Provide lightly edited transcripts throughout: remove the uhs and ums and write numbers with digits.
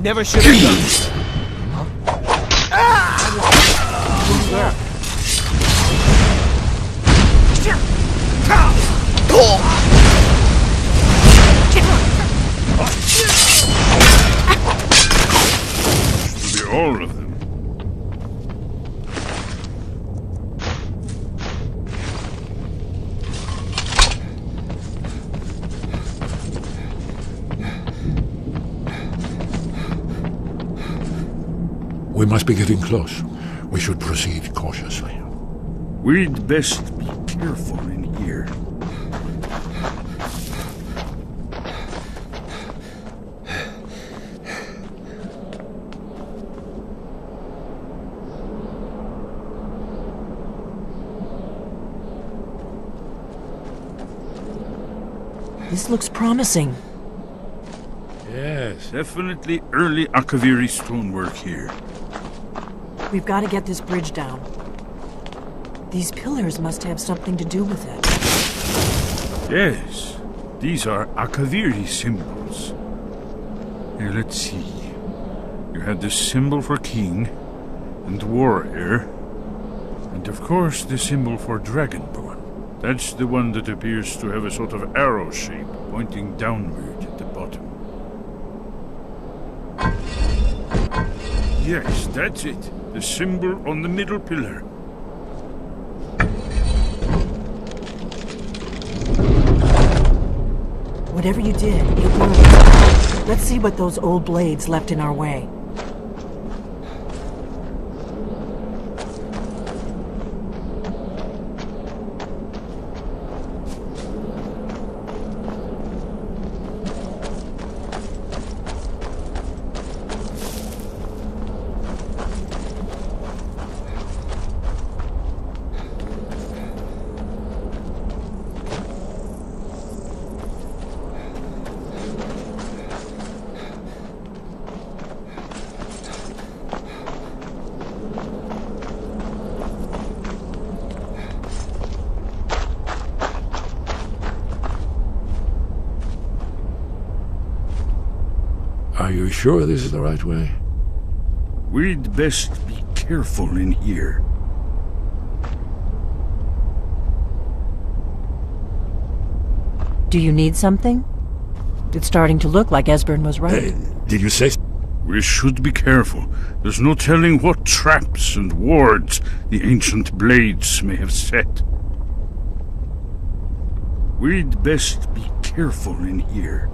never should have done this. Who's that? To be all of them. We must be getting close. We should proceed cautiously. We'd best be careful in here. This looks promising. Yes, definitely early Akaviri stonework here. We've got to get this bridge down. These pillars must have something to do with it. Yes, these are Akaviri symbols. Here, let's see. You had the symbol for king and warrior, and of course the symbol for dragonborn. That's the one that appears to have a sort of arrow shape pointing downward at the bottom. Yes, that's it. The symbol on the middle pillar. Whatever you did, it worked. Let's see what those old blades left in our way. Are you sure this is the right way? We'd best be careful in here. Do you need something? It's starting to look like Esbern was right. Did you say... We should be careful. There's no telling what traps and wards the ancient blades may have set. We'd best be careful in here.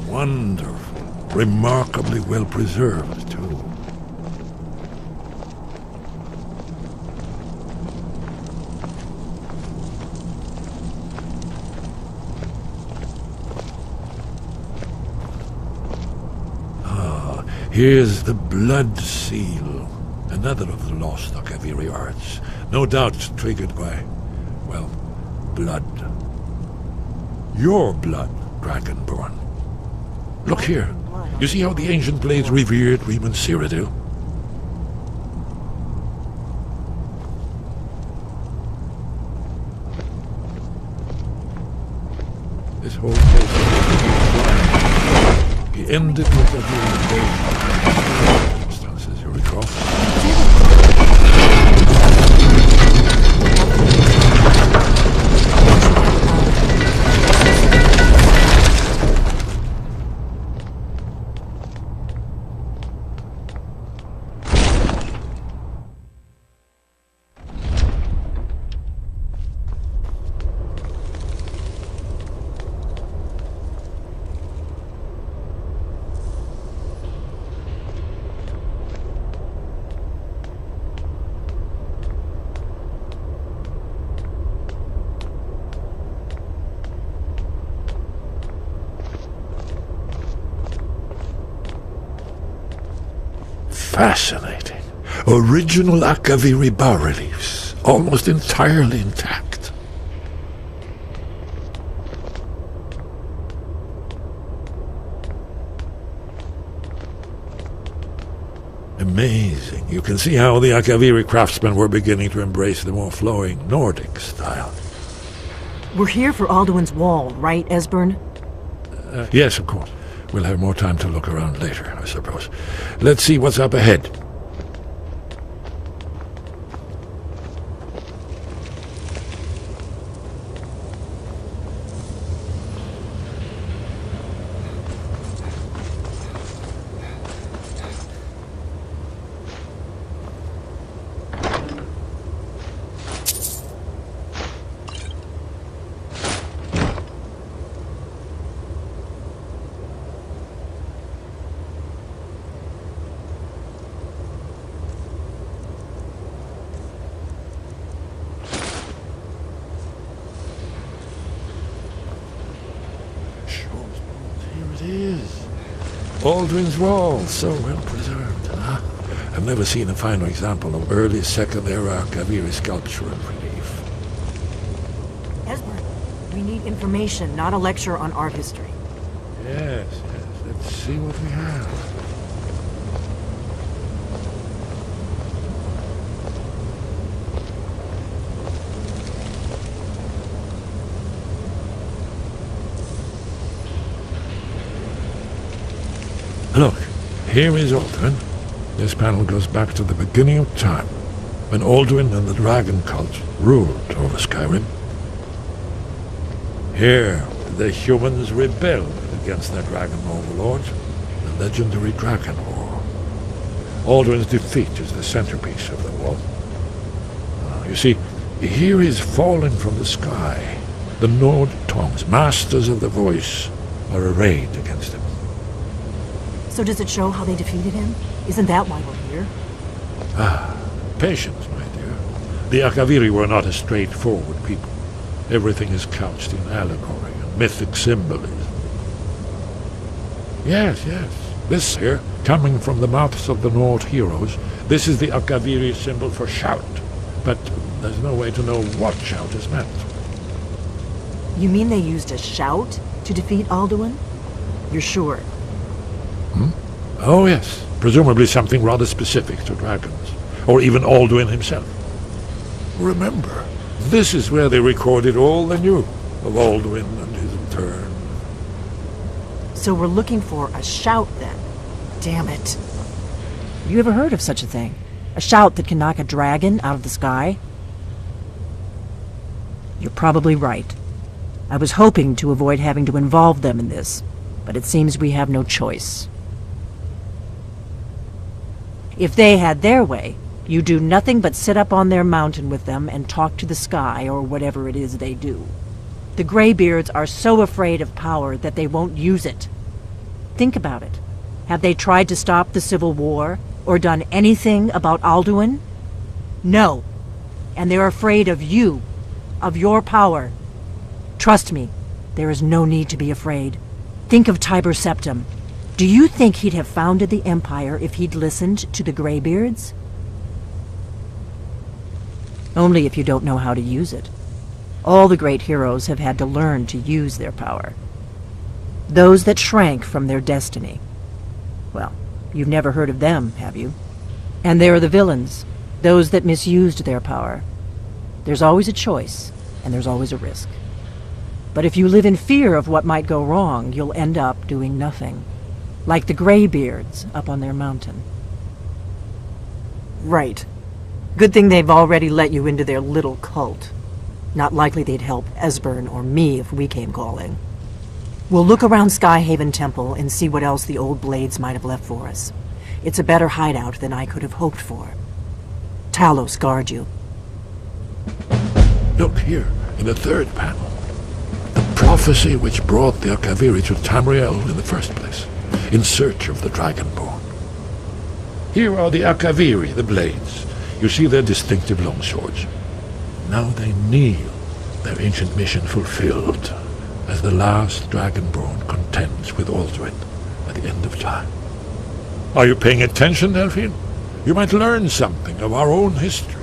Wonderful. Remarkably well preserved, too. Ah, here's the blood seal. Another of the lost Akaviri arts. No doubt triggered by, well, blood. Your blood, Dragonborn. Look here. You see how the ancient blades revered Reman Cyrodiil? This whole place he ended with a circumstances, you recall? Fascinating. Original Akaviri bas-reliefs, almost entirely intact. Amazing. You can see how the Akaviri craftsmen were beginning to embrace the more flowing Nordic style. We're here for Alduin's Wall, right, Esbern? Yes, of course. We'll have more time to look around later, I suppose. Let's see what's up ahead. Alduin's Wall, so well preserved. I've never seen a finer example of early Second Era Akaviri sculpture and relief. Esbern, we need information, not a lecture on art history. Yes. Let's see what we have. Look, here is Alduin. This panel goes back to the beginning of time, when Alduin and the dragon cult ruled over Skyrim. Here, the humans rebelled against their dragon overlord, the legendary Dragon War. Alduin's defeat is the centerpiece of the wall. You see, here is fallen from the sky. The Nord tongues, masters of the voice, are arrayed against him. So does it show how they defeated him? Isn't that why we're here? Patience, my dear. The Akaviri were not a straightforward people. Everything is couched in allegory and mythic symbolism. Yes. This here, coming from the mouths of the Nord heroes, this is the Akaviri symbol for shout. But there's no way to know what shout is meant. You mean they used a shout to defeat Alduin? You're sure? Oh, yes. Presumably something rather specific to dragons, or even Alduin himself. Remember, this is where they recorded all they knew of Alduin and his turn. So we're looking for a shout, then. Damn it. You ever heard of such a thing? A shout that can knock a dragon out of the sky? You're probably right. I was hoping to avoid having to involve them in this, but it seems we have no choice. If they had their way, you do nothing but sit up on their mountain with them and talk to the sky or whatever it is they do. The Greybeards are so afraid of power that they won't use it. Think about it. Have they tried to stop the Civil War or done anything about Alduin? No. And they're afraid of you, of your power. Trust me, there is no need to be afraid. Think of Tiber Septim. Do you think he'd have founded the Empire if he'd listened to the Greybeards? Only if you don't know how to use it. All the great heroes have had to learn to use their power. Those that shrank from their destiny. Well, you've never heard of them, have you? And there are the villains, those that misused their power. There's always a choice, and there's always a risk. But if you live in fear of what might go wrong, you'll end up doing nothing. Like the Greybeards up on their mountain. Right. Good thing they've already let you into their little cult. Not likely they'd help Esbern or me if we came calling. We'll look around Skyhaven Temple and see what else the old blades might have left for us. It's a better hideout than I could have hoped for. Talos guard you. Look here, in the third panel. The prophecy which brought the Akaviri to Tamriel in the first place, in search of the Dragonborn. Here are the Akaviri, the blades. You see their distinctive longswords. Now they kneel, their ancient mission fulfilled, as the last Dragonborn contends with Alduin at the end of time. Are you paying attention, Delphine? You might learn something of our own history.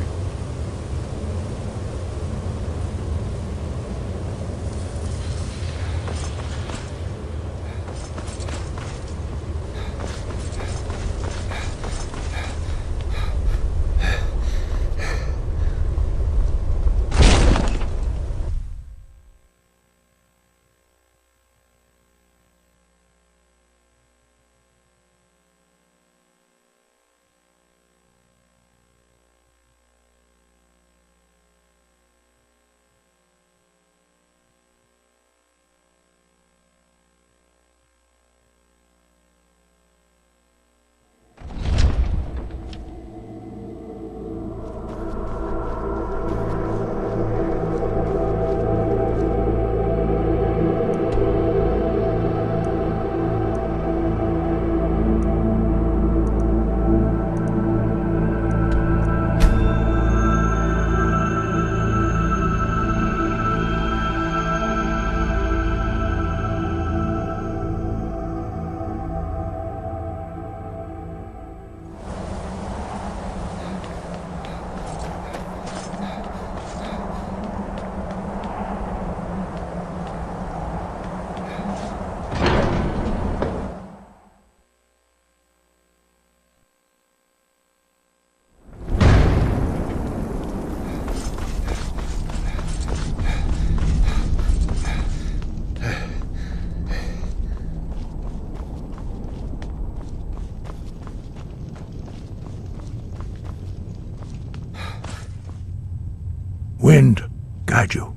Wind guide you.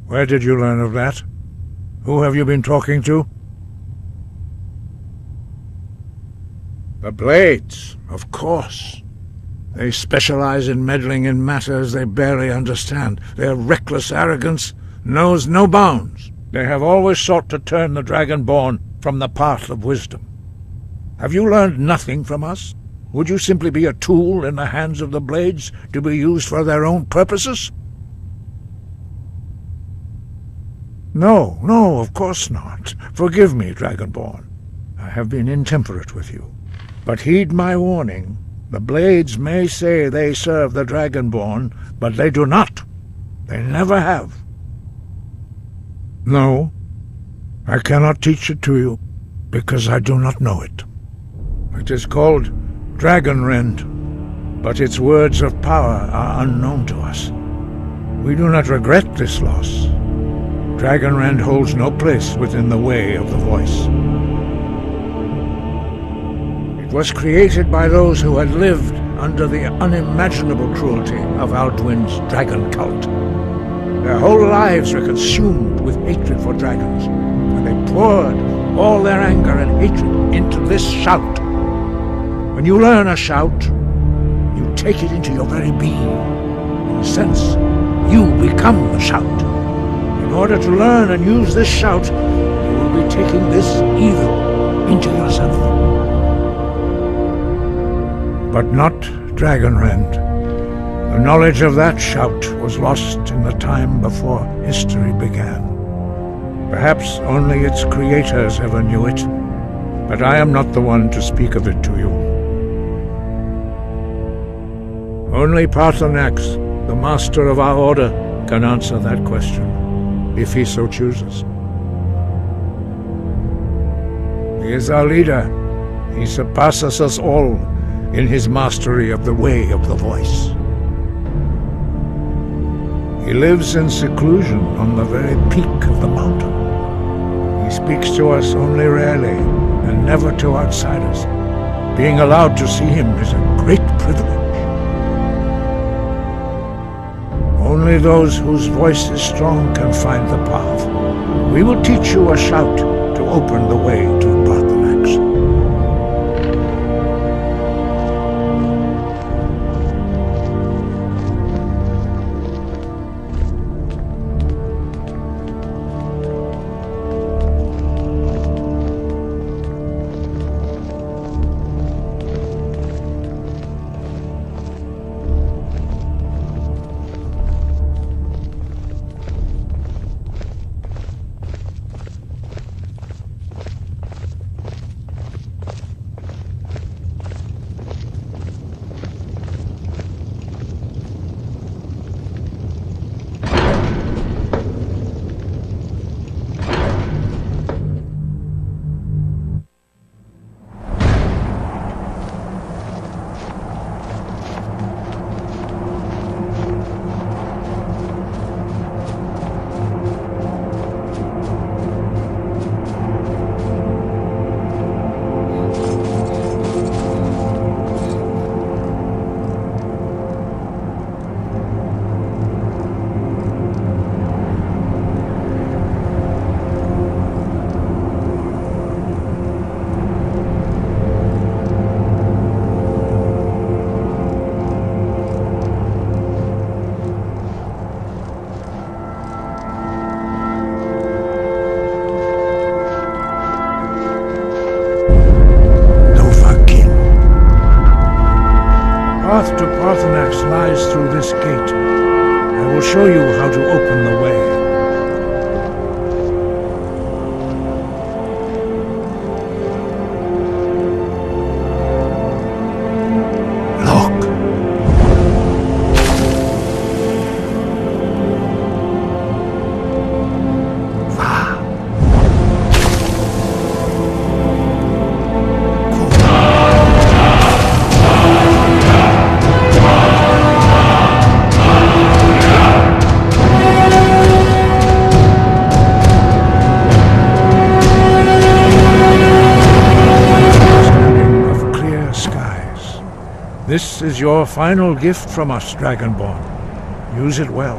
Where did you learn of that? Who have you been talking to? The Blades, of course. They specialize in meddling in matters they barely understand. Their reckless arrogance knows no bounds. They have always sought to turn the Dragonborn from the path of wisdom. Have you learned nothing from us? Would you simply be a tool in the hands of the Blades to be used for their own purposes? No, of course not. Forgive me, Dragonborn. I have been intemperate with you. But heed my warning. The Blades may say they serve the Dragonborn, but they do not. They never have. No, I cannot teach it to you, because I do not know it. It is called Dragonrend, but its words of power are unknown to us. We do not regret this loss. Dragonrend holds no place within the way of the voice. It was created by those who had lived under the unimaginable cruelty of Alduin's dragon cult. Their whole lives were consumed with hatred for dragons, and they poured all their anger and hatred into this shout. When you learn a shout, you take it into your very being. In a sense, you become the shout. In order to learn and use this shout, you will be taking this evil into yourself. But not Dragonrend. The knowledge of that shout was lost in the time before history began. Perhaps only its creators ever knew it, but I am not the one to speak of it to you. Only Paarthurnax, the master of our order, can answer that question, if he so chooses. He is our leader. He surpasses us all in his mastery of the way of the voice. He lives in seclusion on the very peak of the mountain. He speaks to us only rarely, and never to outsiders. Being allowed to see him is a great privilege. Only those whose voice is strong can find the path. We will teach you a shout to open the way to Paarthurnax. path to Paarthurnax lies through this gate. I will show you how to open the way. This is your final gift from us, Dragonborn. Use it well.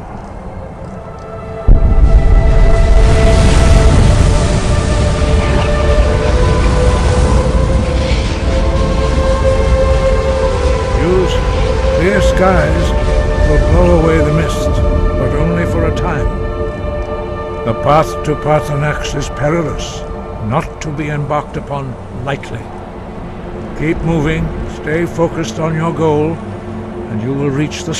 Use clear skies will blow away the mist, but only for a time. The path to Paarthurnax is perilous, not to be embarked upon lightly. Keep moving, stay focused on your goal, and you will reach the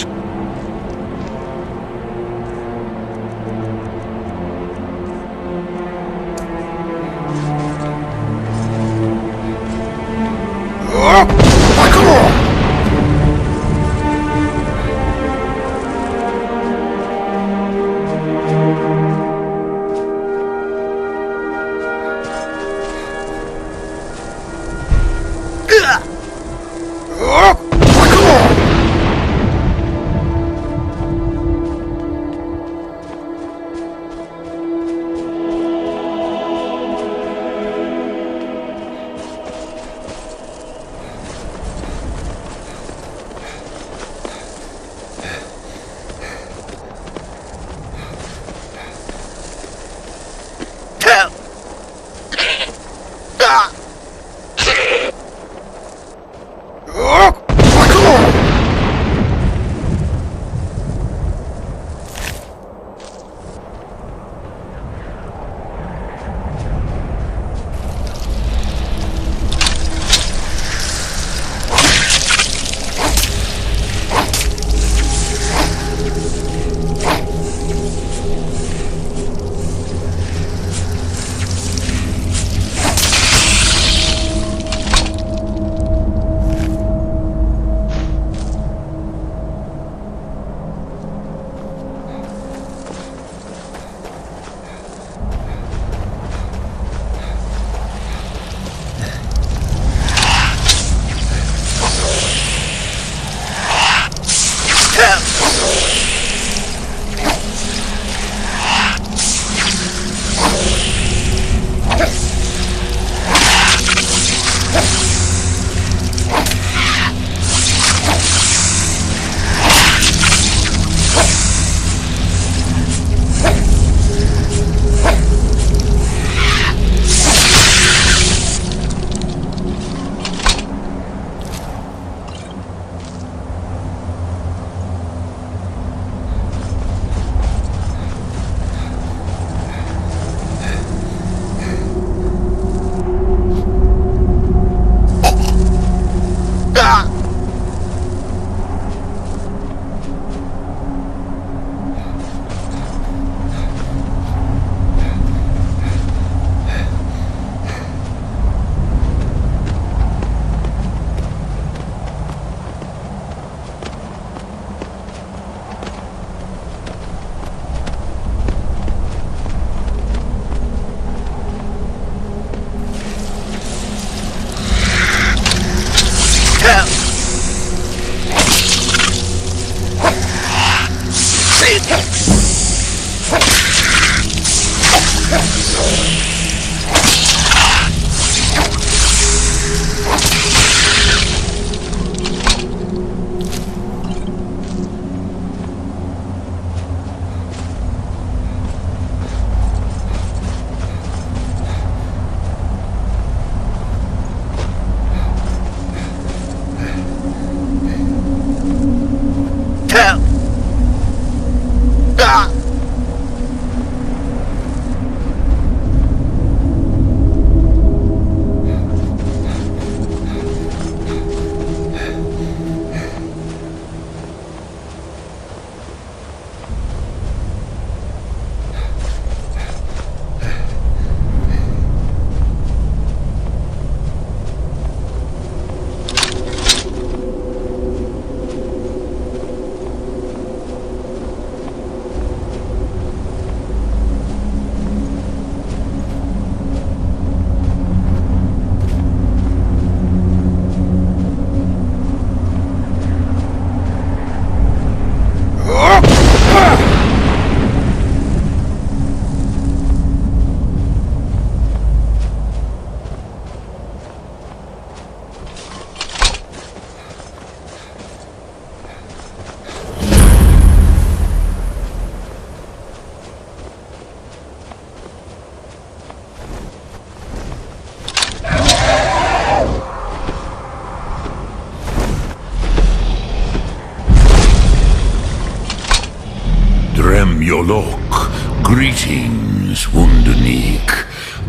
Greetings, Wunderneek.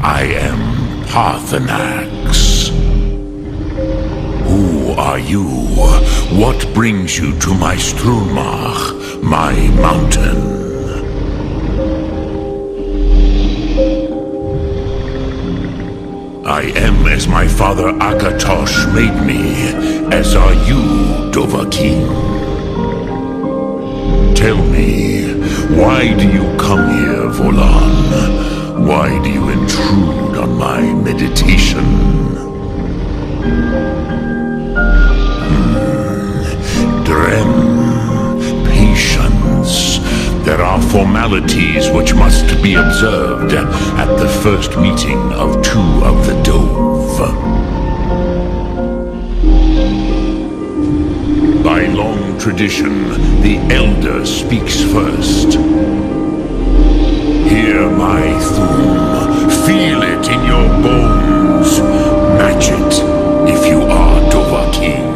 I am Paarthurnax. Who are you? What brings you to my Strunmach, my mountain? I am as my father Akatosh made me, as are you, Dovahkiin. Tell me, why do you come here, Volan? Why do you intrude on my meditation? Drem, patience. There are formalities which must be observed at the first meeting of two of the Dove. By long tradition, the Elder speaks first. Hear my Thum. Feel it in your bones. Match it if you are Dovahkiin.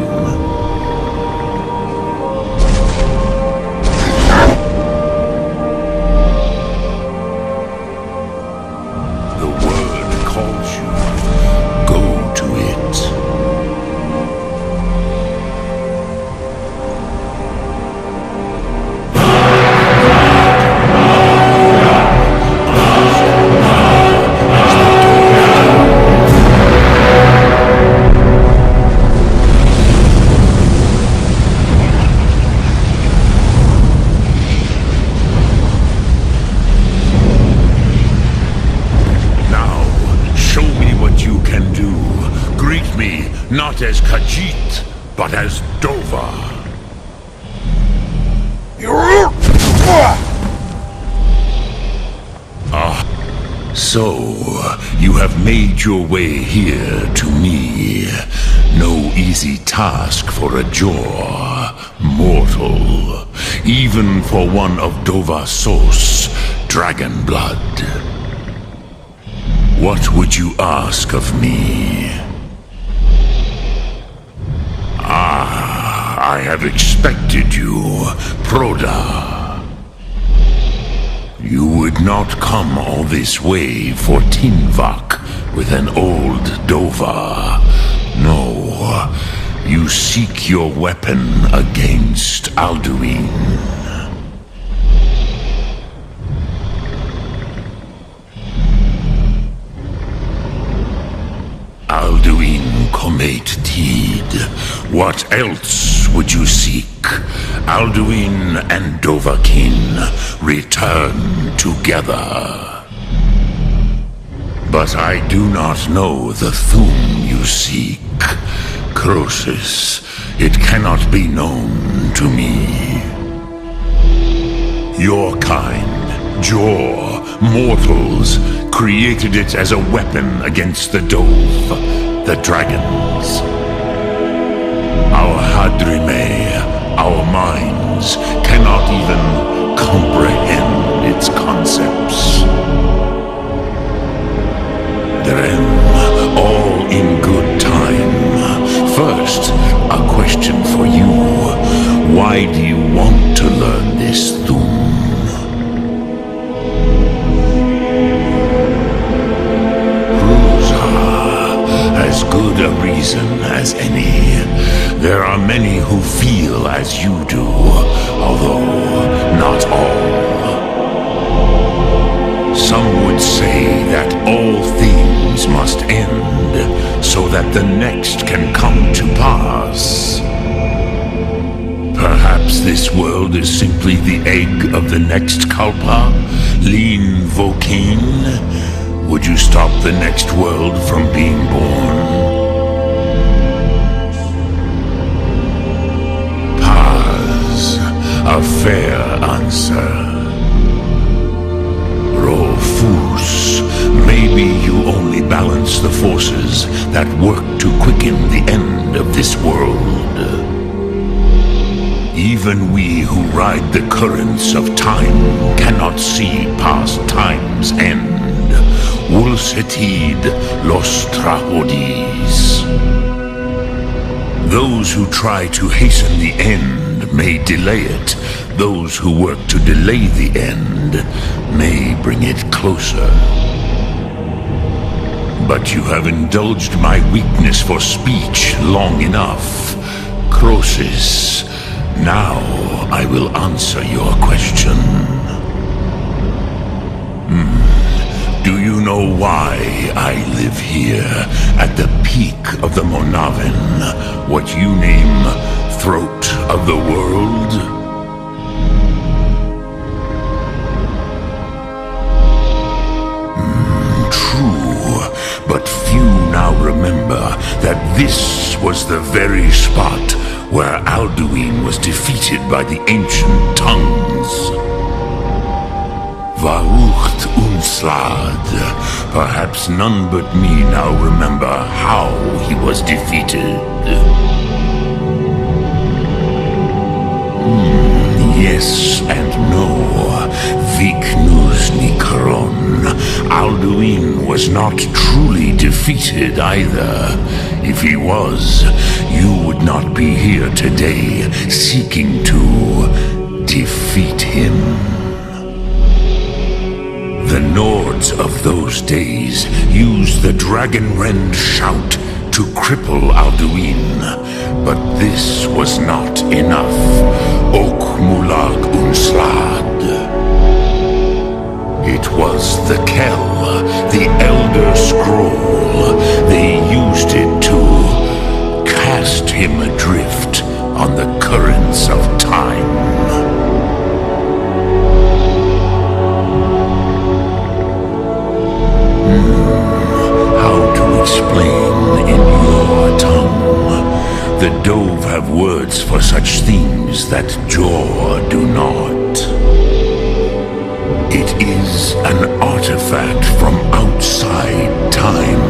Not as Khajiit, but as Dova. So you have made your way here to me. No easy task for a Jor, mortal, even for one of Dova Sos, dragon blood. What would you ask of me? I have expected you, Proda. You would not come all this way for Tinvak with an old Dova. No, you seek your weapon against Alduin. Alduin Comate Teed. What else would you seek? Alduin and Dovahkiin return together. But I do not know the Thum you seek. Croesus, it cannot be known to me. Your kind, Jor, mortals, created it as a weapon against the Dove, the dragons. Our Hadrime, our minds, cannot even comprehend its concepts. Drem, all in good time. First, a question for you. Why do you want to learn this Thum? As good a reason as any. There are many who feel as you do, although not all. Some would say that all things must end, so that the next can come to pass. Perhaps this world is simply the egg of the next Kalpa, Lean Vokeen. Would you stop the next world from being born? Paz, a fair answer. Rofus, maybe you only balance the forces that work to quicken the end of this world. Even we who ride the currents of time cannot see past time's end. Wulsetid los Trahodis. Those who try to hasten the end may delay it. those who work to delay the end may bring it closer. But you have indulged my weakness for speech long enough, Croesus. Now I will answer your question. Do you know why I live here at the peak of the Monavin, what you name throat of the world? True, but few now remember that this was the very spot where Alduin was defeated by the ancient tongues. Vaucht Unslad. Perhaps none but me now remember how he was defeated. Yes and no. Viknus Nikron. Alduin was not truly defeated either. If he was, you would not be here today seeking to defeat him. The Nords of those days used the Dragonrend shout to cripple Alduin, but this was not enough. Ok Mulag Unslad. It was the Kell, the Elder Scroll. They used it to cast him adrift on the currents of time. How to explain in your tongue? The Dove have words for such things that Jor do not. It is an artifact from outside time.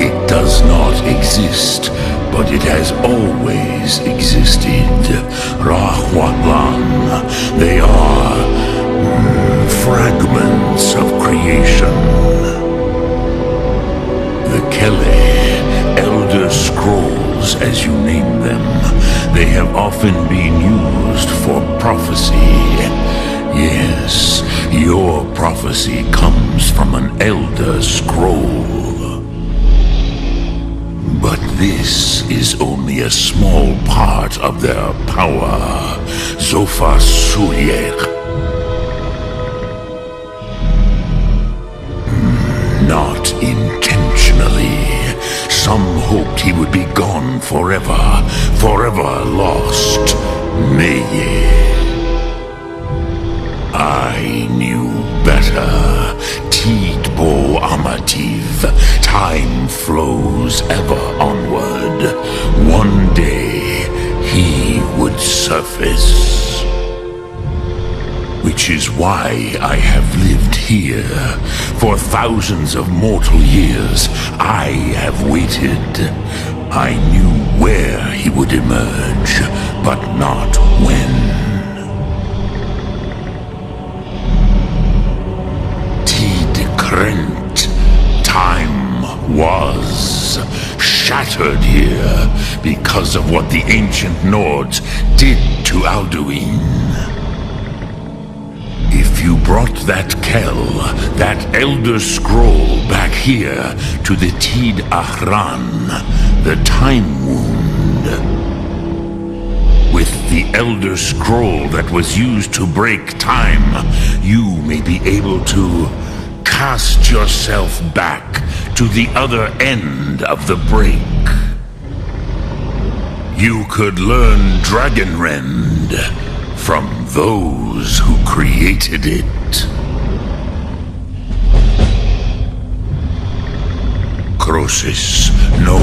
It does not exist, but it has always existed. Rahwatlan. They are fragments of creation. The Kele, Elder Scrolls as you name them, they have often been used for prophecy. Yes, your prophecy comes from an Elder Scroll. But this is only a small part of their power. Zofa Sulyek. Not intentionally. Some hoped he would be gone forever, forever lost. Meye. I knew better. Tidbo Amativ. Time flows ever onward. One day he would surface. Which is why I have lived here. For thousands of mortal years, I have waited. I knew where he would emerge, but not when. Tidkrent. Time was shattered here because of what the ancient Nords did to Alduin. If you brought that Kell, that Elder Scroll back here to the Tid Ahran, the Time Wound, with the Elder Scroll that was used to break time, you may be able to cast yourself back to the other end of the break. You could learn Dragonrend from those who created it. Croesus, no,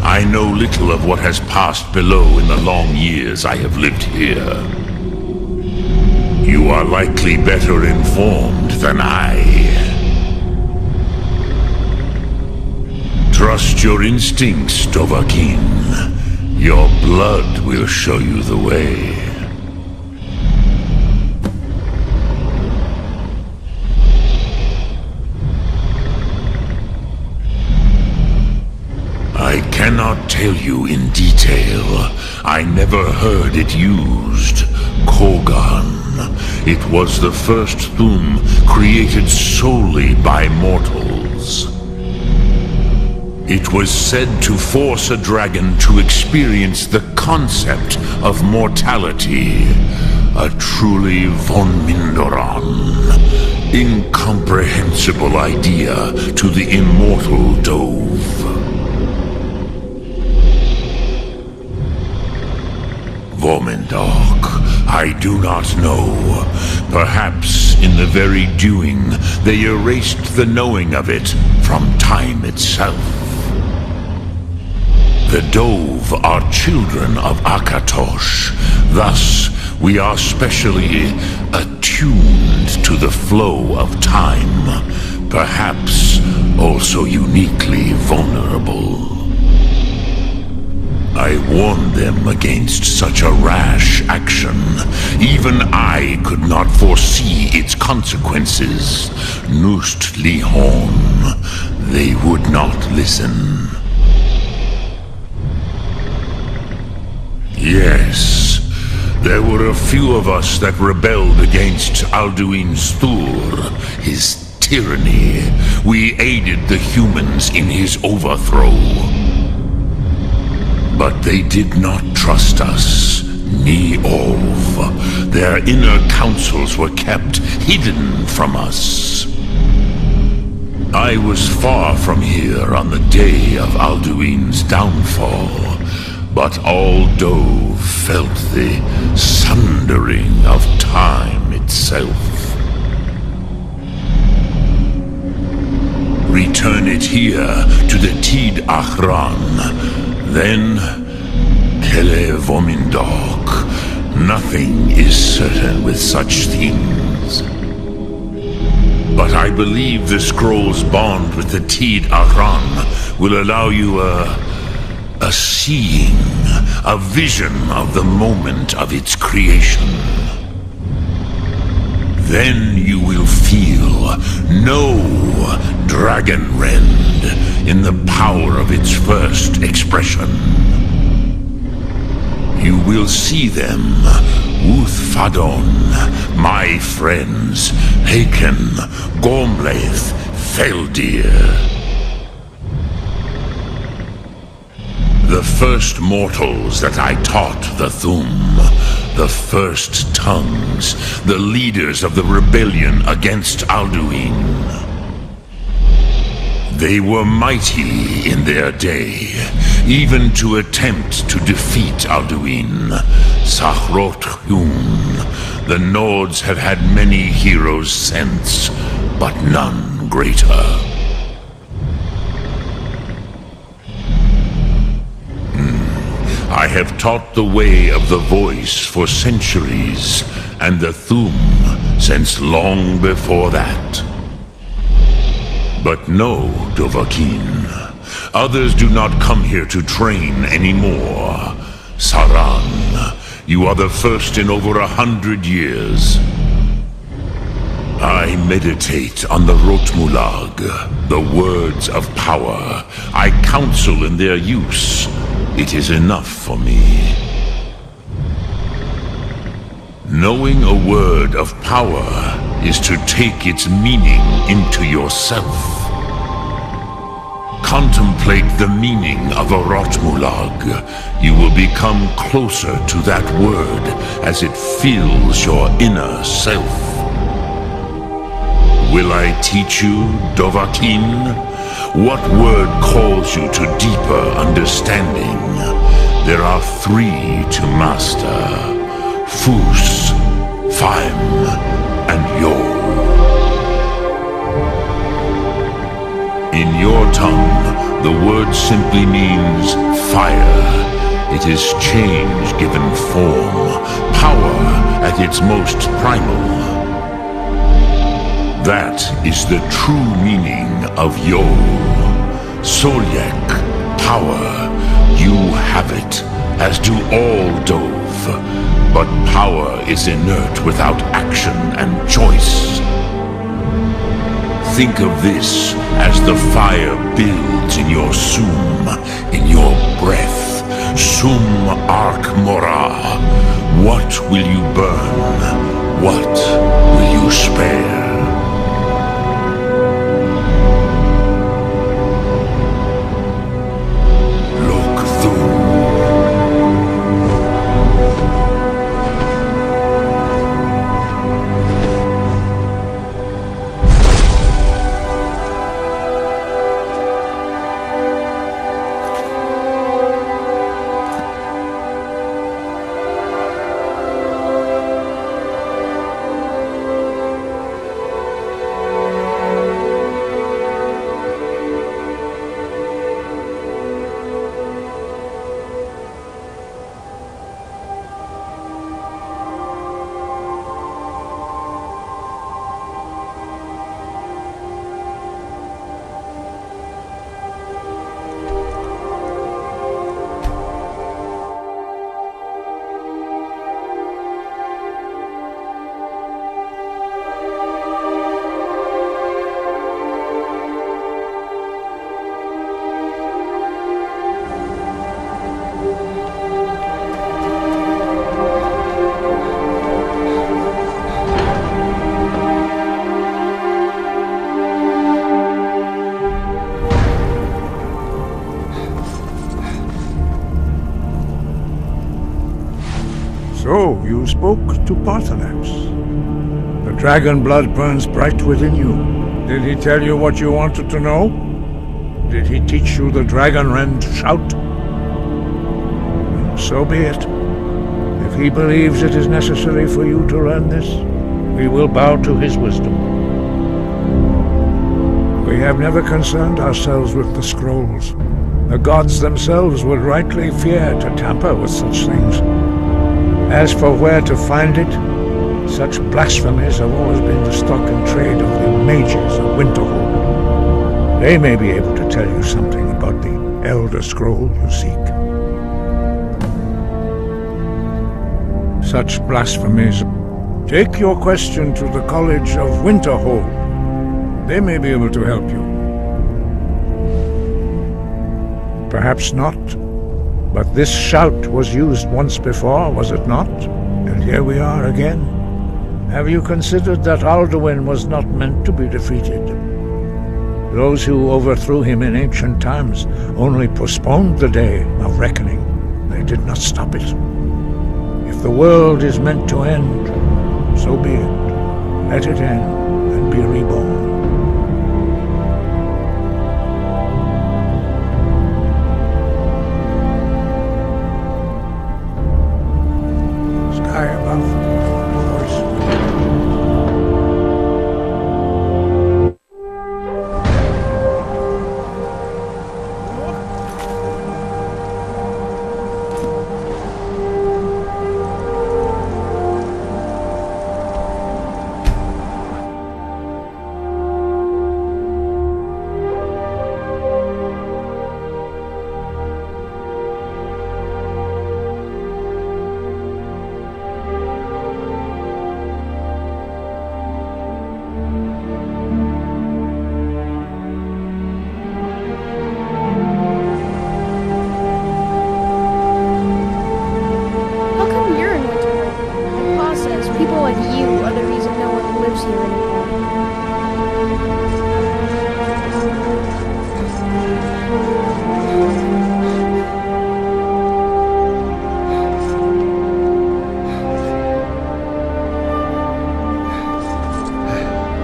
I know little of what has passed below in the long years I have lived here. You are likely better informed than I. Trust your instincts, Dovahkiin. Your blood will show you the way. I cannot tell you in detail. I never heard it used, Kogan. It was the first Thum created solely by mortals. It was said to force a dragon to experience the concept of mortality. A truly von Mindoran, incomprehensible idea to the immortal Dove. Vomendok, I do not know. Perhaps in the very doing, they erased the knowing of it from time itself. The Dove are children of Akatosh. Thus, we are specially attuned to the flow of time. Perhaps also uniquely vulnerable. I warned them against such a rash action. Even I could not foresee its consequences. Nust Lihon, they would not listen. Yes, there were a few of us that rebelled against Alduin Stur, his tyranny. We aided the humans in his overthrow. But they did not trust us, ni Ov. Their inner counsels were kept hidden from us. I was far from here on the day of Alduin's downfall, but all Dove felt the sundering of time itself. Return it here to the Tid Achran. Then, Kele Vomindok. Nothing is certain with such things. But I believe the scroll's bond with the Tid Achran will allow you a seeing, a vision of the moment of its creation. Then you will feel no dragon rend in the power of its first expression. You will see them, Uthfadon, my friends, Haken, Gormlaith, Feldir. The first mortals that I taught the Thum, the first tongues, the leaders of the rebellion against Alduin. They were mighty in their day, even to attempt to defeat Alduin. Sakhrot Hyun, the Nords have had many heroes since, but none greater. I have taught the way of the voice for centuries, and the Thum since long before that. But no, Dovahkiin. Others do not come here to train anymore. Saran, you are the first in over 100 years. I meditate on the Rotmulag, the words of power. I counsel in their use. It is enough for me. Knowing a word of power is to take its meaning into yourself. Contemplate the meaning of a Rotmulag. You will become closer to that word as it fills your inner self. Will I teach you, Dovahkiin? What word calls you to deeper understanding? There are 3 to master: Fus, Faim, and Yo. In your tongue, the word simply means fire. It is change given form, power at its most primal. That is the true meaning of Yo. Solyek, power. You have it, as do all Dove. But power is inert without action and choice. Think of this as the fire builds in your sum, in your breath. Sum arc mora. What will you burn? What will you spare? Look through. So, you spoke to Paarthurnax. The dragon blood burns bright within you. Did he tell you what you wanted to know? Did he teach you the dragon rend shout? So be it. If he believes it is necessary for you to learn this, we will bow to his wisdom. We have never concerned ourselves with the scrolls. The gods themselves would rightly fear to tamper with such things. As for where to find it, such blasphemies have always been the stock and trade of the mages of Winterhold. They may be able to tell you something about the Elder Scroll you seek. Such blasphemies. Take your question to the College of Winterhold. They may be able to help you. Perhaps not. But this shout was used once before, was it not? And here we are again. Have you considered that Alduin was not meant to be defeated? Those who overthrew him in ancient times only postponed the day of reckoning. They did not stop it. If the world is meant to end, so be it. Let it end and be reborn. Sky above, voice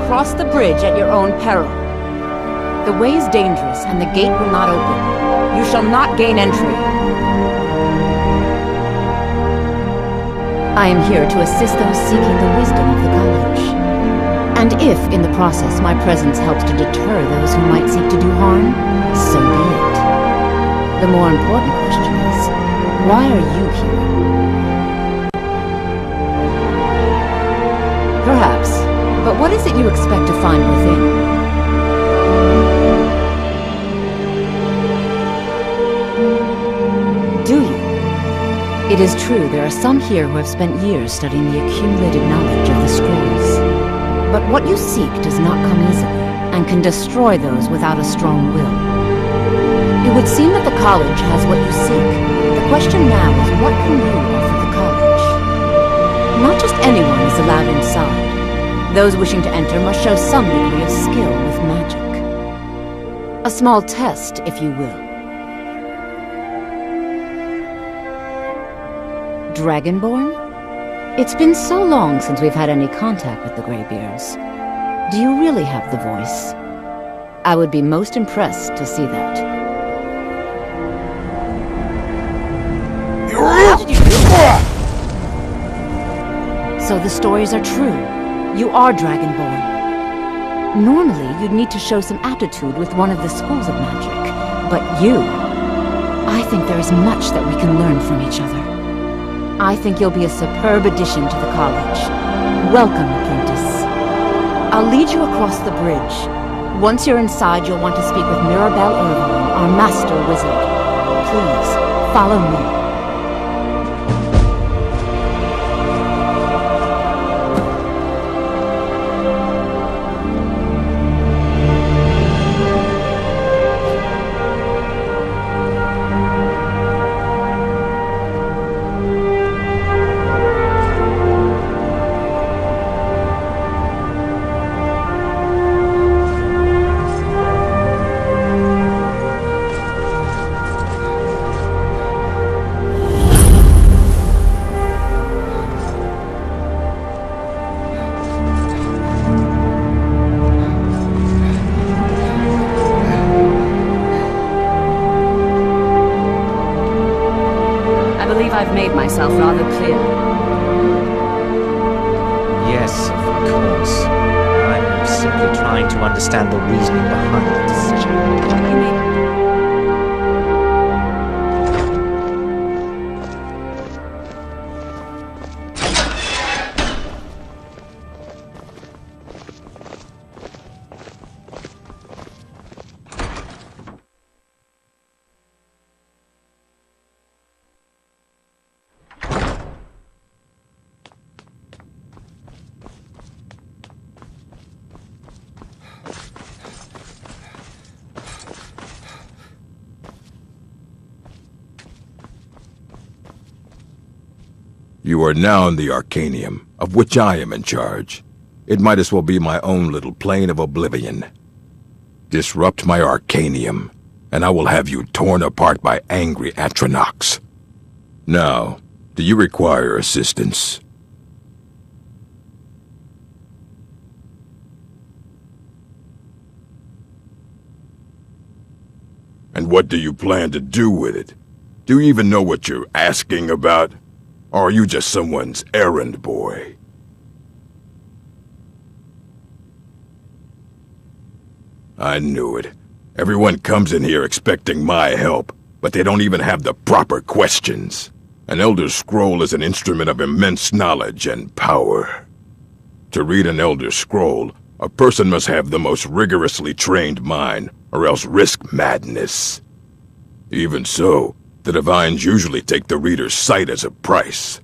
Cross the bridge at your own peril. The way is dangerous, and the gate will not open. You shall not gain entry. I am here to assist those seeking the wisdom of the college. And if, in the process, my presence helps to deter those who might seek to do harm, so be it. The more important question is, why are you here? Perhaps. But what is it you expect to find within? Do you? It is true there are some here who have spent years studying the accumulated knowledge of the scrolls. But what you seek does not come easily, and can destroy those without a strong will. It would seem that the college has what you seek. The question now is, what can you offer the college? Not just anyone is allowed inside. Those wishing to enter must show some degree of skill with magic. A small test, if you will. Dragonborn? It's been so long since we've had any contact with the Greybeards. Do you really have the voice? I would be most impressed to see that. So the stories are true. You are Dragonborn. Normally, you'd need to show some aptitude with one of the schools of magic. But you... I think there is much that we can learn from each other. I think you'll be a superb addition to the college. Welcome, apprentice. I'll lead you across the bridge. Once you're inside, you'll want to speak with Mirabelle Irvine, our master wizard. Please, follow me. I've made myself rather clear. Yes, of course. I'm simply trying to understand the reasoning behind the decision. You are now in the Arcanium, of which I am in charge. It might as well be my own little plane of oblivion. Disrupt my Arcanium, and I will have you torn apart by angry Paarthurnax. Now, do you require assistance? And what do you plan to do with it? Do you even know what you're asking about? Or are you just someone's errand boy? I knew it. Everyone comes in here expecting my help, but they don't even have the proper questions. An Elder Scroll is an instrument of immense knowledge and power. To read an Elder Scroll, a person must have the most rigorously trained mind, or else risk madness. Even so, the Divines usually take the reader's sight as a price.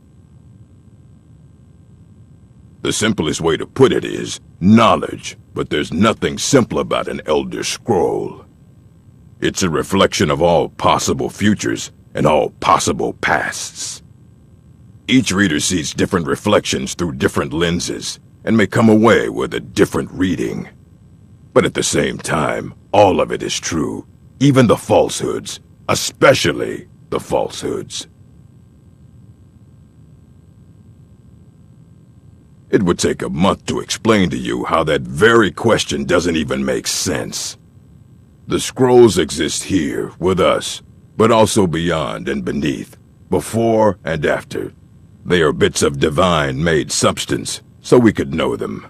The simplest way to put it is knowledge, but there's nothing simple about an Elder Scroll. It's a reflection of all possible futures and all possible pasts. Each reader sees different reflections through different lenses and may come away with a different reading. But at the same time, all of it is true, even the falsehoods, especially the falsehoods. It would take a month to explain to you how that very question doesn't even make sense. The scrolls exist here, with us, but also beyond and beneath, before and after. They are bits of divine-made substance, so we could know them.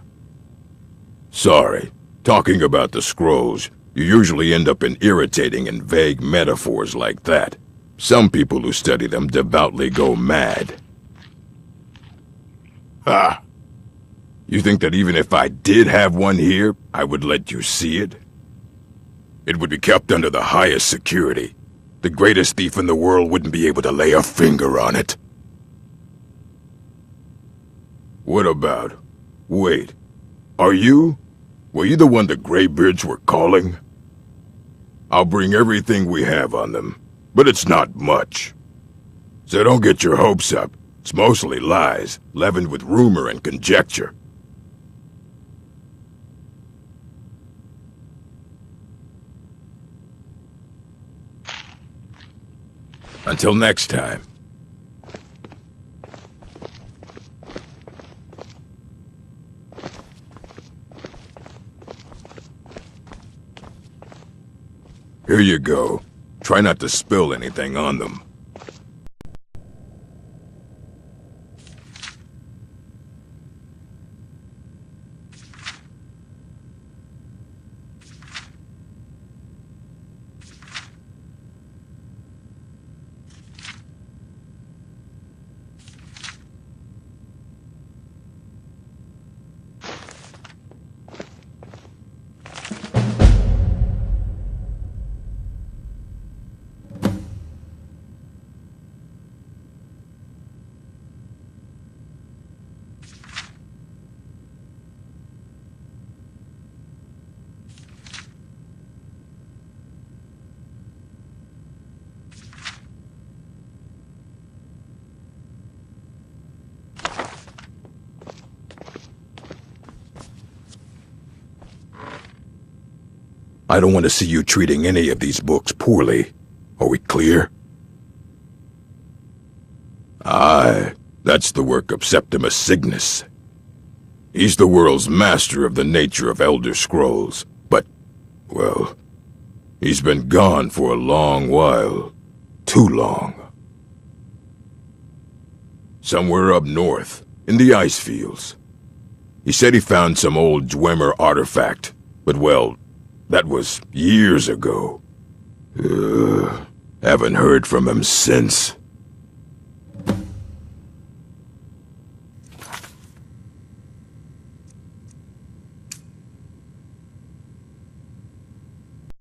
Sorry, talking about the scrolls, you usually end up in irritating and vague metaphors like that. Some people who study them devoutly go mad. Ah! You think that even if I did have one here, I would let you see it? It would be kept under the highest security. The greatest thief in the world wouldn't be able to lay a finger on it. What about... Wait. Were you the one the Greybeards were calling? I'll bring everything we have on them, but it's not much. So don't get your hopes up. It's mostly lies, leavened with rumor and conjecture. Until next time. Here you go. Try not to spill anything on them. I don't want to see you treating any of these books poorly. Are we clear? Aye, that's the work of Septimus Signus. He's the world's master of the nature of Elder Scrolls, but, well, he's been gone for a long while. Too long. Somewhere up north, in the ice fields. He said he found some old Dwemer artifact, but well, that was years ago. Haven't heard from him since.